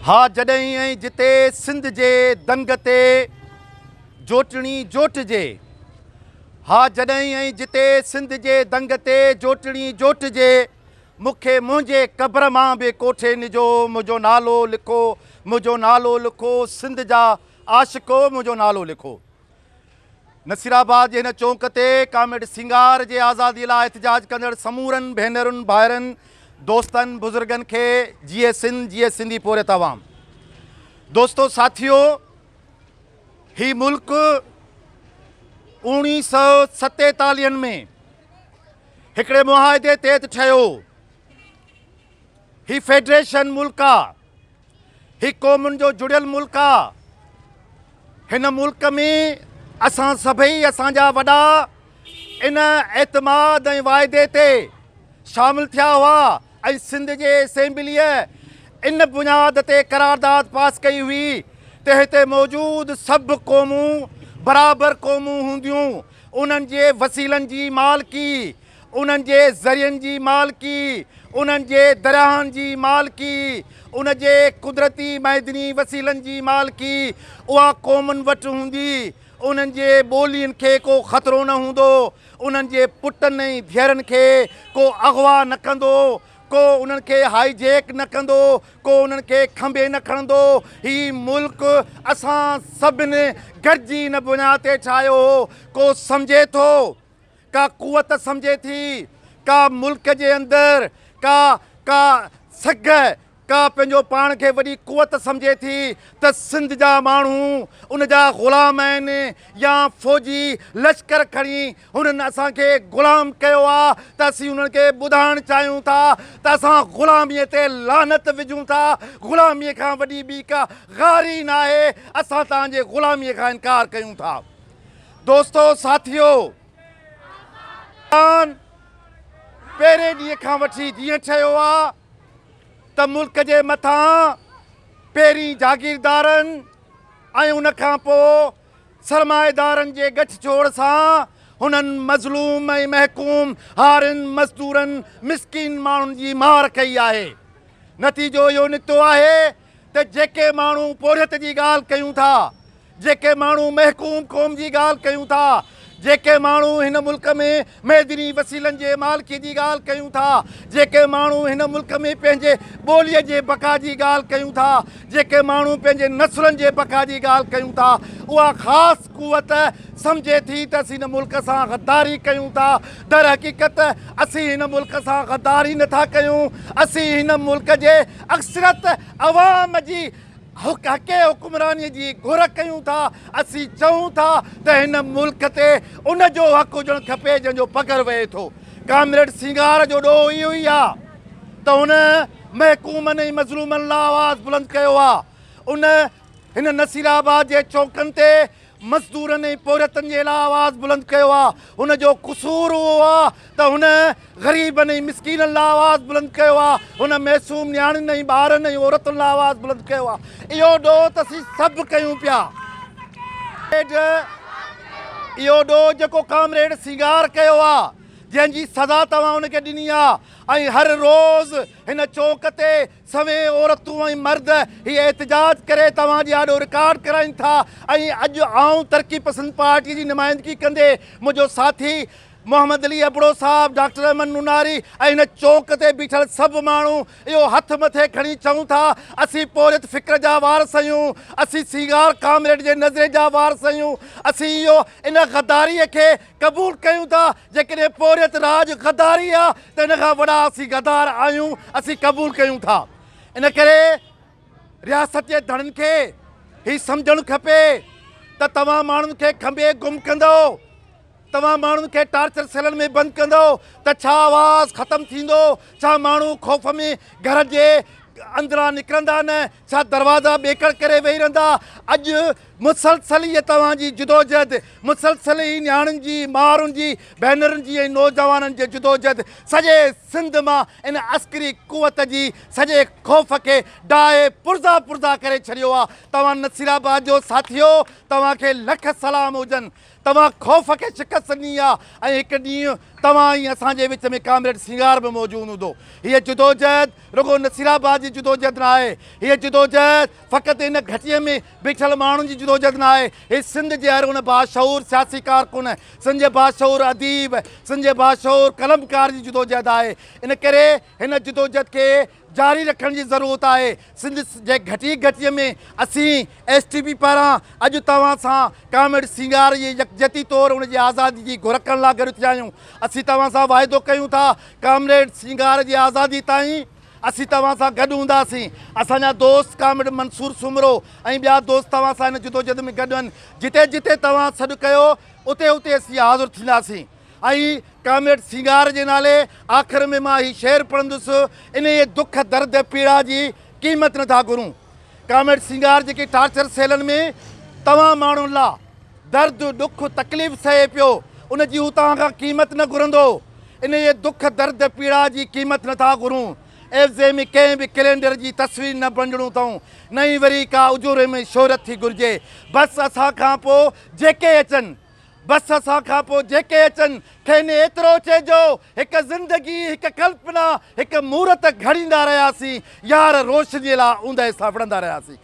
हा जॾहिं ऐं जिते सिंध जे दंग ते जोटणी जोटिजे। हा जॾहिं ऐं जिते सिंध जे दंग ते जोटणी जोटिजे। मूंखे मुंहिंजे क़ब्र मां बि कोठे निजो मुंहिंजो नालो लिखो, मुंहिंजो नालो लिखो, सिंध जा आशिको मुंहिंजो नालो लिखो। नसीराबाद जे हिन चौंक ते कामेड सिंगार जे आज़ादी लाइ एहतजाज कंदड़ समूरनि भेनरुनि भाइरनि दोस्तनि बुज़ुर्गनि खे जिए सिंध जिए सिंधी पोरियत आवाम। दोस्तो साथियो, ही मुल्क 1947 में हिकिड़े मुआहिदे तहत ठहियो। ही फेडरेशन मुल्क आहे, ही क़ौमुनि जो जुड़ियल मुल्क आहे। हिन मुल्क में असां सभई असांजा वॾा इन एतमाद ऐं वाइदे ते शामिल थिया हुआ ऐं सिंध जे असेंबलीअ इन बुनियाद ते करारदाद पास कई हुई त हिते मौजूदु सभु क़ौमूं बराबरि क़ौमूं हूंदियूं। उन्हनि जे वसीलनि जी मालिकी, उन्हनि जे ज़रियनि जी मालिकी, उन्हनि जे दरियाहनि जी मालिकी, उन जे कुदरती मैदनी वसीलनि जी मालिकी उहा क़ौमुनि वटि हूंदी। उन्हनि जे ॿोलियुनि खे को ख़तरो न हूंदो। उन्हनि जे पुटनि ऐं धीअरनि खे को अगवा न कंदो, को उन्हनि खे हाईजेक न कंदो, को उन्हनि खे खंबे न खणंदो। ही मुल्क असां सभिनी गॾिजी इन बुनियाद ते ठाहियो हो। को सम्झे थो, का कुवत सम्झे थी, का मुल्क जे अंदरि का सघ, का पंहिंजो पाण खे वॾी कुवत सम्झे थी त सिंध जा माण्हू उन जा ग़ुलाम आहिनि या फ़ौजी लश्कर खणी हुननि असांखे ग़ुलाम कयो आहे त असीं उन्हनि खे ॿुधाइणु चाहियूं था त असां ग़ुलामीअ ते लानत विझूं था। ग़ुलामीअ खां वॾी ॿी का गारी न आहे। असां तव्हांजे ग़ुलामीअ खां इनकार कयूं था। दोस्तो साथियो, पहिरें ॾींहं खां वठी जीअं चयो आहे त मुल्क जे मथां पहिरीं जागीरदारनि ऐं उन खां पोइ सरमाएदारनि जे गठजोड़ सां हुननि मज़लूम ऐं महकूम हारियुनि मज़दूरनि मिस्किन माण्हुनि जी मार कई आहे। नतीजो इहो निकितो आहे त जेके माण्हू पोरियत जी ॻाल्हि कयूं था, जेके माण्हू महकूम क़ौम जी ॻाल्हि कयूं था, जेके माण्हू हिन मुल्क में मैदनी वसीलनि जे मालिकी जी ॻाल्हि कयूं था, जेके माण्हू हिन मुल्क में पंहिंजे ॿोलीअ जे बका जी ॻाल्हि कयूं था, जेके माण्हू पंहिंजे नसलनि जे बका जी ॻाल्हि कयूं था, उहा ख़ासि कुवत सम्झे थी त असीं हिन मुल्क सां गद्दारी कयूं था। दर हक़ीक़त असीं हिन मुल्क सां गद्दारी नथा कयूं। असीं हिन मुल्क जे अक्सरत अवाम जी हक़े हुकुमरानीअ जी घुर कयूं था। असीं चऊं था त हिन मुल्क ते उन जो हक़ हुजणु खपे जंहिंजो पगर वहे थो। कामरेड सिंगार जो ॾोह इहो ई आहे त हुन महकूमनि ऐं मज़लूमनि लाइ आवाज़ु बुलंद कयो आहे। उन हिन नसीराबाद जे चौकनि ते मज़दूरनि ऐं पोरियतनि जे लाइ आवाज़ु बुलंद कयो आहे। हुन जो क़सूरु उहो आहे त हुन ग़रीबनि ऐं मिसकीननि लाइ आवाज़ु बुलंद कयो आहे। हुन मासूम नियाणियुनि ऐं ॿारनि ऐं औरतुनि लाइ आवाज़ु बुलंद कयो आहे। इहो ॾोह त असीं सभु कयूं पिया। इहो ॾोह जेको कामरेड सिंगार कयो आहे, जंहिंजी सज़ा तव्हां हुनखे ॾिनी आहे, ऐं हर रोज़ हिन चौक ते सवें औरतूं ऐं मर्द हीअ एहतजाज करे तव्हांजे आॾो रिकॉर्ड कराइनि था। ऐं अॼु आऊं तरक़ी पसंद पार्टी जी नुमाइंदगी कंदे मुंहिंजो साथी मोहम्मद अली अबड़ो साहब, डॉक्टर अहमद नुनारी ऐं हिन चौक ते बीठल सभु माण्हू इहो हथ मथे खणी चऊं था असीं पोरियत फ़िक्र जा वारस आहियूं, असीं सिंगार कामरेड जे नज़रे जा वारस आहियूं। असीं इहो इन गद्दारीअ खे क़बूल कयूं था। जेकॾहिं पोरियत राज गद्दारी आहे त इन खां वॾा असीं गद्दार आहियूं, असीं क़बूल कयूं था। इन करे रियासत जे धड़नि खे ही सम्झणु खपे त तव्हां माण्हुनि खे खंबे गुम कंदो, तव्हां माण्हुनि खे टार्चर सेलनि में बंदि कंदो त छा आवाज़ु ख़तमु थींदो? छा माण्हू ख़ौफ़ में घर जे अंदरां निकिरंदा न? छा दरवाज़ा ॿेकड़ करे वेही रहंदा? अॼु मुसलसल ये तव्हांजी जुदोजहद, मुसलसल ई न्याणियुनि जी, माउरुनि जी, भेनरुनि जी ऐं नौजवाननि जे जुदोजहद सॼे सिंध मां इन अस्करी कुवत जी सॼे ख़ौफ़ खे डाहे पुरज़ा पुरज़ा करे छॾियो आहे। तव्हां नसीराबाद जो साथियो, तव्हांखे लख सलाम हुजनि। तव्हां ख़ौफ़ खे शिकस्त ॾिनी आहे ऐं हिकु ॾींहुं तव्हां ऐं असांजे विच में कामरेड सिंगार बि मौजूदु हूंदो। हीअ जुदोजहद रुगो नसीराबाद जी जुदोजहद न आहे, हीअ जुदोजहद फ़क़ति इन घटीअ में बीठल माण्हुनि जी जुदोजहद न आहे। हीअ सिंध जे हर उन बाशऊर सियासी कारकुन, सिंध जे बाशऊर अदीब, सिंध जे बाशऊर कलमकार जी जुदोजहद आहे। इन करे हिन जुदोजहद खे जारी रखण जी ज़रूरत आहे। सिंध जे घटीअ में असीं STP पारां अॼु तव्हां सां कामरेड सिंगार जी यकजहती तौरु उनजी आज़ादी जी घुर करण लाइ गॾु थिया आहियूं। असीं तव्हां सां वाइदो कयूं था कामरेड सिंगार जी आज़ादी ताईं असीं तव्हां सां गॾु हूंदासीं। असांजा दोस्त कामरेड मंसूर सुमरो ऐं ॿिया दोस्त तव्हां सां हिन जुदोजहद में गॾु आहिनि। जिते जिते तव्हां सॾु कयो उते उते असीं हाज़िर थींदासीं। ऐं कामरेड सिंगार जे नाले आख़िर में मां हीउ शेर पढ़ंदुसि, इन जे दुख दर्द पीड़ा जी क़ीमत नथा घुरूं। कामरेड सिंगार जेके टार्चर सेलनि में तव्हां माण्हुनि लाइ दर्द ॾुख तकलीफ़ सहे पियो, उन जी हू तव्हां खां क़ीमत न घुरंदो। इन जे दुख दर्द पीड़ा जी क़ीमत नथा घुरूं। एफ़ज़े में कंहिं बि कैलेंडर जी तस्वीर न बणिजणो अथऊं, न ई वरी का उजूरे में शोहरत थी घुरिजे। बसि असां खां पोइ जेके अचनि, बसि असां खां पोइ जेके अचनि खेनि एतिरो चइजो, हिकु ज़िंदगी, हिकु कल्पना, हिकु मूरत घड़ींदा रहियासीं, यार रोशनीअ लाइ ऊंदहि सां विढ़ंदा रहियासीं।